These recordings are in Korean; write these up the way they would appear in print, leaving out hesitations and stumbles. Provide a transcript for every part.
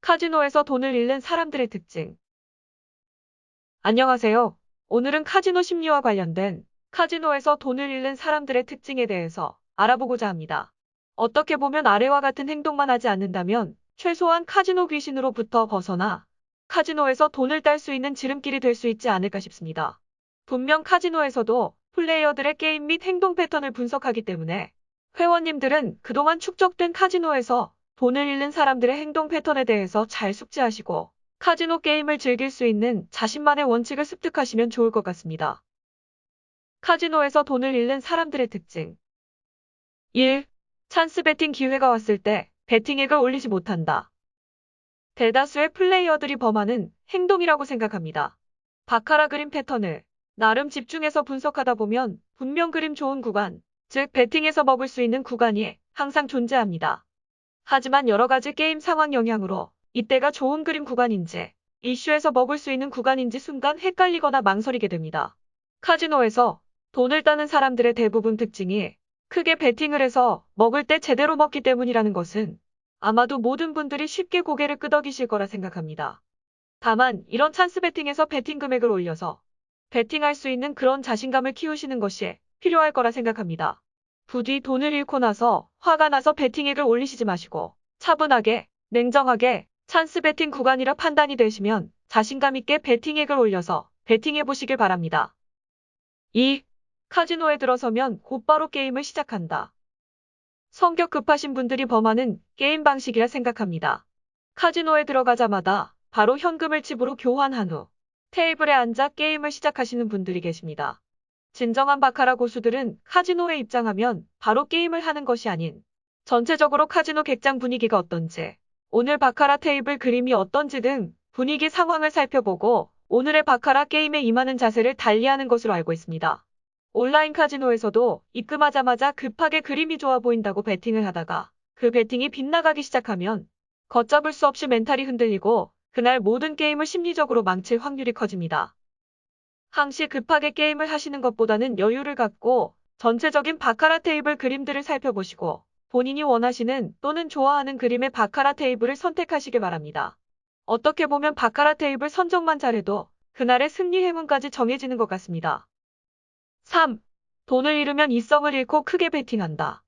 카지노에서 돈을 잃는 사람들의 특징. 안녕하세요. 오늘은 카지노 심리와 관련된 카지노에서 돈을 잃는 사람들의 특징에 대해서 알아보고자 합니다. 어떻게 보면 아래와 같은 행동만 하지 않는다면 최소한 카지노 귀신으로부터 벗어나 카지노에서 돈을 딸 수 있는 지름길이 될 수 있지 않을까 싶습니다. 분명 카지노에서도 플레이어들의 게임 및 행동 패턴을 분석하기 때문에 회원님들은 그동안 축적된 카지노에서 돈을 잃는 사람들의 행동 패턴에 대해서 잘 숙지하시고 카지노 게임을 즐길 수 있는 자신만의 원칙을 습득하시면 좋을 것 같습니다. 카지노에서 돈을 잃는 사람들의 특징. 1. 찬스 베팅 기회가 왔을 때 베팅액을 올리지 못한다. 대다수의 플레이어들이 범하는 행동이라고 생각합니다. 바카라 그림 패턴을 나름 집중해서 분석하다 보면 분명 그림 좋은 구간, 즉 베팅에서 먹을 수 있는 구간이 항상 존재합니다. 하지만 여러 가지 게임 상황 영향으로 이때가 좋은 그림 구간인지 이슈에서 먹을 수 있는 구간인지 순간 헷갈리거나 망설이게 됩니다. 카지노에서 돈을 따는 사람들의 대부분 특징이 크게 베팅을 해서 먹을 때 제대로 먹기 때문이라는 것은 아마도 모든 분들이 쉽게 고개를 끄덕이실 거라 생각합니다. 다만 이런 찬스 베팅에서 베팅 금액을 올려서 베팅할 수 있는 그런 자신감을 키우시는 것이 필요할 거라 생각합니다. 부디 돈을 잃고 나서 화가 나서 베팅액을 올리시지 마시고 차분하게, 냉정하게 찬스 베팅 구간이라 판단이 되시면 자신감 있게 베팅액을 올려서 베팅해 보시길 바랍니다. 2. 카지노에 들어서면 곧바로 게임을 시작한다. 성격 급하신 분들이 범하는 게임 방식이라 생각합니다. 카지노에 들어가자마자 바로 현금을 칩으로 교환한 후 테이블에 앉아 게임을 시작하시는 분들이 계십니다. 진정한 바카라 고수들은 카지노에 입장하면 바로 게임을 하는 것이 아닌 전체적으로 카지노 객장 분위기가 어떤지, 오늘 바카라 테이블 그림이 어떤지 등 분위기 상황을 살펴보고 오늘의 바카라 게임에 임하는 자세를 달리하는 것으로 알고 있습니다. 온라인 카지노에서도 입금하자마자 급하게 그림이 좋아 보인다고 베팅을 하다가 그 베팅이 빗나가기 시작하면 걷잡을 수 없이 멘탈이 흔들리고 그날 모든 게임을 심리적으로 망칠 확률이 커집니다. 항시 급하게 게임을 하시는 것보다는 여유를 갖고 전체적인 바카라 테이블 그림들을 살펴보시고 본인이 원하시는 또는 좋아하는 그림의 바카라 테이블을 선택하시길 바랍니다. 어떻게 보면 바카라 테이블 선정만 잘해도 그날의 승리 행운까지 정해지는 것 같습니다. 3. 돈을 잃으면 이성을 잃고 크게 베팅한다.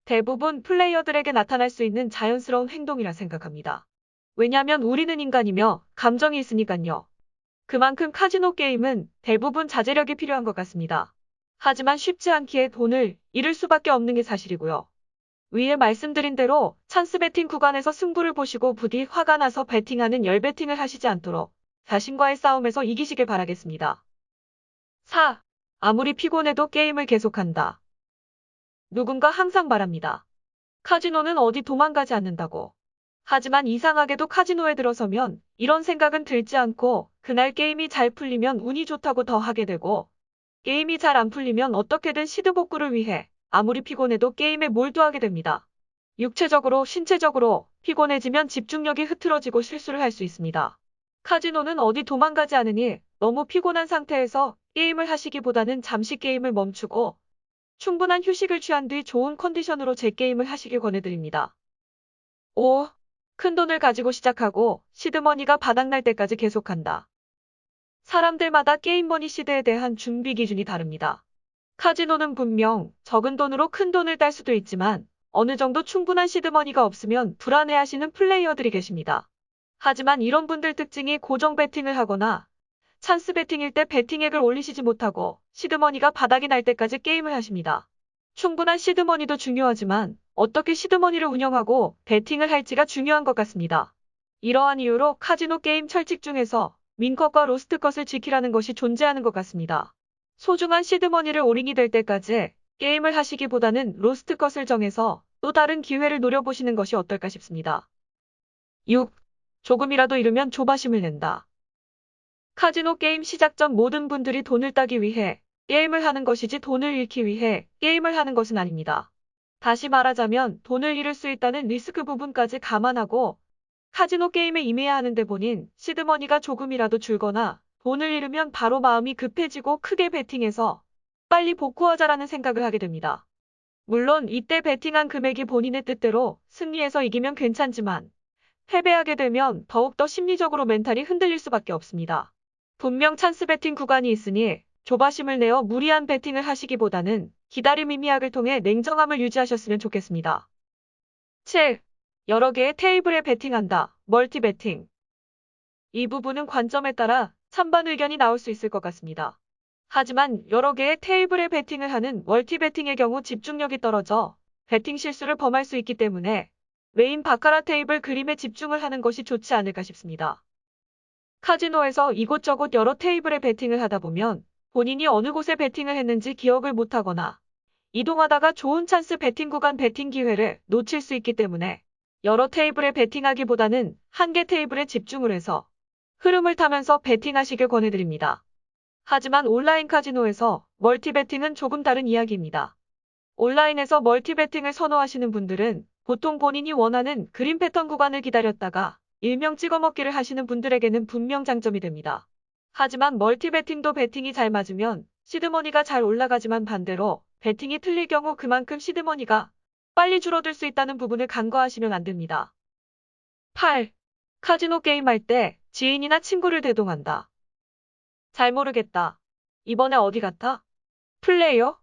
대부분 플레이어들에게 나타날 수 있는 자연스러운 행동이라 생각합니다. 왜냐하면 우리는 인간이며 감정이 있으니까요. 그만큼 카지노 게임은 대부분 자제력이 필요한 것 같습니다. 하지만 쉽지 않기에 돈을 잃을 수밖에 없는 게 사실이고요. 위에 말씀드린 대로 찬스 베팅 구간에서 승부를 보시고 부디 화가 나서 베팅하는 열베팅을 하시지 않도록 자신과의 싸움에서 이기시길 바라겠습니다. 4. 아무리 피곤해도 게임을 계속한다. 누군가 항상 말합니다. 카지노는 어디 도망가지 않는다고. 하지만 이상하게도 카지노에 들어서면 이런 생각은 들지 않고 그날 게임이 잘 풀리면 운이 좋다고 더 하게 되고 게임이 잘 안 풀리면 어떻게든 시드복구를 위해 아무리 피곤해도 게임에 몰두하게 됩니다. 육체적으로, 신체적으로 피곤해지면 집중력이 흐트러지고 실수를 할 수 있습니다. 카지노는 어디 도망가지 않으니 너무 피곤한 상태에서 게임을 하시기보다는 잠시 게임을 멈추고 충분한 휴식을 취한 뒤 좋은 컨디션으로 재게임을 하시길 권해드립니다. 5. 큰돈을 가지고 시작하고 시드머니가 바닥날 때까지 계속한다. 사람들마다 게임머니 시드에 대한 준비 기준이 다릅니다. 카지노는 분명 적은 돈으로 큰 돈을 딸 수도 있지만 어느 정도 충분한 시드머니가 없으면 불안해하시는 플레이어들이 계십니다. 하지만 이런 분들 특징이 고정 베팅을 하거나 찬스 베팅일 때 베팅액을 올리시지 못하고 시드머니가 바닥이 날 때까지 게임을 하십니다. 충분한 시드머니도 중요하지만 어떻게 시드머니를 운영하고 베팅을 할지가 중요한 것 같습니다. 이러한 이유로 카지노 게임 철칙 중에서 윈컷과 로스트컷을 지키라는 것이 존재하는 것 같습니다. 소중한 시드머니를 올인이 될 때까지 게임을 하시기보다는 로스트컷을 정해서 또 다른 기회를 노려보시는 것이 어떨까 싶습니다. 6. 조금이라도 잃으면 조바심을 낸다. 카지노 게임 시작 전 모든 분들이 돈을 따기 위해 게임을 하는 것이지 돈을 잃기 위해 게임을 하는 것은 아닙니다. 다시 말하자면 돈을 잃을 수 있다는 리스크 부분까지 감안하고 카지노 게임에 임해야 하는데 본인 시드머니가 조금이라도 줄거나 돈을 잃으면 바로 마음이 급해지고 크게 베팅해서 빨리 복구하자라는 생각을 하게 됩니다. 물론 이때 베팅한 금액이 본인의 뜻대로 승리해서 이기면 괜찮지만 패배하게 되면 더욱더 심리적으로 멘탈이 흔들릴 수밖에 없습니다. 분명 찬스 배팅 구간이 있으니 조바심을 내어 무리한 배팅을 하시기보다는 기다림 의미학을 통해 냉정함을 유지하셨으면 좋겠습니다. 7. 여러 개의 테이블에 배팅한다. 멀티 배팅. 이 부분은 관점에 따라 찬반 의견이 나올 수 있을 것 같습니다. 하지만 여러 개의 테이블에 배팅을 하는 멀티 배팅의 경우 집중력이 떨어져 배팅 실수를 범할 수 있기 때문에 메인 바카라 테이블 그림에 집중을 하는 것이 좋지 않을까 싶습니다. 카지노에서 이곳저곳 여러 테이블에 배팅을 하다 보면 본인이 어느 곳에 배팅을 했는지 기억을 못하거나 이동하다가 좋은 찬스 배팅 구간 배팅 기회를 놓칠 수 있기 때문에 여러 테이블에 배팅하기보다는 한 개 테이블에 집중을 해서 흐름을 타면서 배팅하시길 권해드립니다. 하지만 온라인 카지노에서 멀티 배팅은 조금 다른 이야기입니다. 온라인에서 멀티 배팅을 선호하시는 분들은 보통 본인이 원하는 그림 패턴 구간을 기다렸다가 일명 찍어먹기를 하시는 분들에게는 분명 장점이 됩니다. 하지만 멀티 배팅도 배팅이 잘 맞으면 시드머니가 잘 올라가지만 반대로 배팅이 틀릴 경우 그만큼 시드머니가 빨리 줄어들 수 있다는 부분을 간과하시면 안 됩니다. 8. 카지노 게임할 때 지인이나 친구를 대동한다. 잘 모르겠다. 이번에 어디 갔다? 플레이어?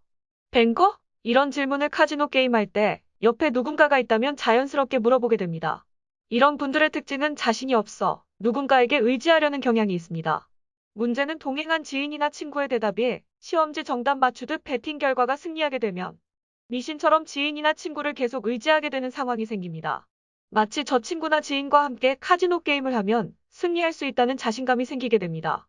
뱅커? 이런 질문을 카지노 게임할 때 옆에 누군가가 있다면 자연스럽게 물어보게 됩니다. 이런 분들의 특징은 자신이 없어 누군가에게 의지하려는 경향이 있습니다. 문제는 동행한 지인이나 친구의 대답이 시험지 정답 맞추듯 배팅 결과가 승리하게 되면 미신처럼 지인이나 친구를 계속 의지하게 되는 상황이 생깁니다. 마치 저 친구나 지인과 함께 카지노 게임을 하면 승리할 수 있다는 자신감이 생기게 됩니다.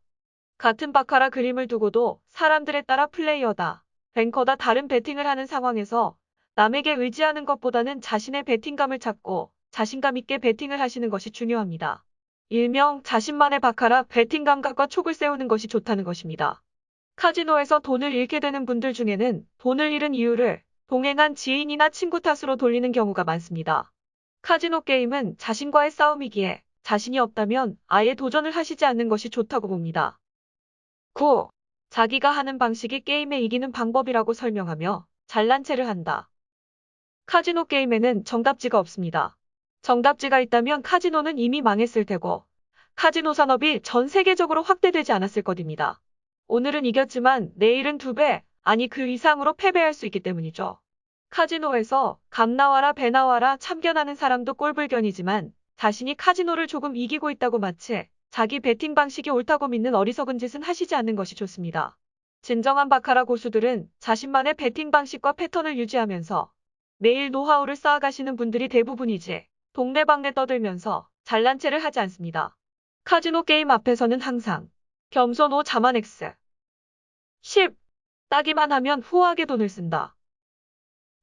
같은 바카라 그림을 두고도 사람들에 따라 플레이어다, 뱅커다 다른 배팅을 하는 상황에서 남에게 의지하는 것보다는 자신의 배팅감을 찾고 자신감 있게 배팅을 하시는 것이 중요합니다. 일명 자신만의 바카라 배팅 감각과 촉을 세우는 것이 좋다는 것입니다. 카지노에서 돈을 잃게 되는 분들 중에는 돈을 잃은 이유를 동행한 지인이나 친구 탓으로 돌리는 경우가 많습니다. 카지노 게임은 자신과의 싸움이기에 자신이 없다면 아예 도전을 하시지 않는 것이 좋다고 봅니다. 9. 자기가 하는 방식이 게임에 이기는 방법이라고 설명하며 잘난 체를 한다. 카지노 게임에는 정답지가 없습니다. 정답지가 있다면 카지노는 이미 망했을 테고 카지노 산업이 전 세계적으로 확대되지 않았을 것입니다. 오늘은 이겼지만 내일은 2배, 아니 그 이상으로 패배할 수 있기 때문이죠. 카지노에서 감 나와라 배 나와라 참견하는 사람도 꼴불견이지만 자신이 카지노를 조금 이기고 있다고 마치 자기 배팅 방식이 옳다고 믿는 어리석은 짓은 하시지 않는 것이 좋습니다. 진정한 바카라 고수들은 자신만의 배팅 방식과 패턴을 유지하면서 매일 노하우를 쌓아가시는 분들이 대부분이지 동네방네 떠들면서 잘난 체를 하지 않습니다. 카지노 게임 앞에서는 항상 겸손 자만 X. 10. 따기만 하면 후하게 돈을 쓴다.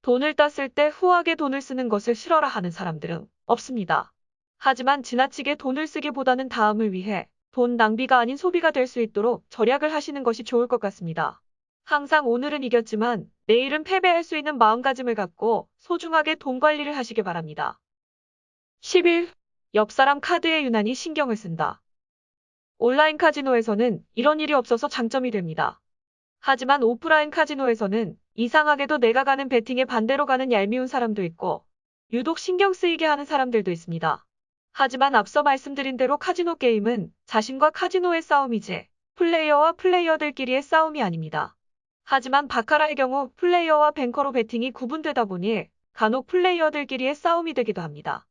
돈을 땄을 때 후하게 돈을 쓰는 것을 싫어라 하는 사람들은 없습니다. 하지만 지나치게 돈을 쓰기보다는 다음을 위해 돈 낭비가 아닌 소비가 될 수 있도록 절약을 하시는 것이 좋을 것 같습니다. 항상 오늘은 이겼지만 내일은 패배할 수 있는 마음가짐을 갖고 소중하게 돈 관리를 하시길 바랍니다. 11. 옆사람 카드에 유난히 신경을 쓴다. 온라인 카지노에서는 이런 일이 없어서 장점이 됩니다. 하지만 오프라인 카지노에서는 이상하게도 내가 가는 배팅에 반대로 가는 얄미운 사람도 있고 유독 신경 쓰이게 하는 사람들도 있습니다. 하지만 앞서 말씀드린 대로 카지노 게임은 자신과 카지노의 싸움이지 플레이어와 플레이어들끼리의 싸움이 아닙니다. 하지만 바카라의 경우 플레이어와 뱅커로 배팅이 구분되다 보니 간혹 플레이어들끼리의 싸움이 되기도 합니다.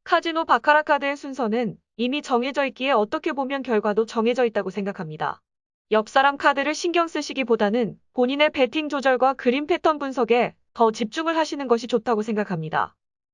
카지노 바카라 카드의 순서는 이미 정해져 있기에 어떻게 보면 결과도 정해져 있다고 생각합니다. 옆사람 카드를 신경 쓰시기보다는 본인의 배팅 조절과 그림 패턴 분석에 더 집중을 하시는 것이 좋다고 생각합니다.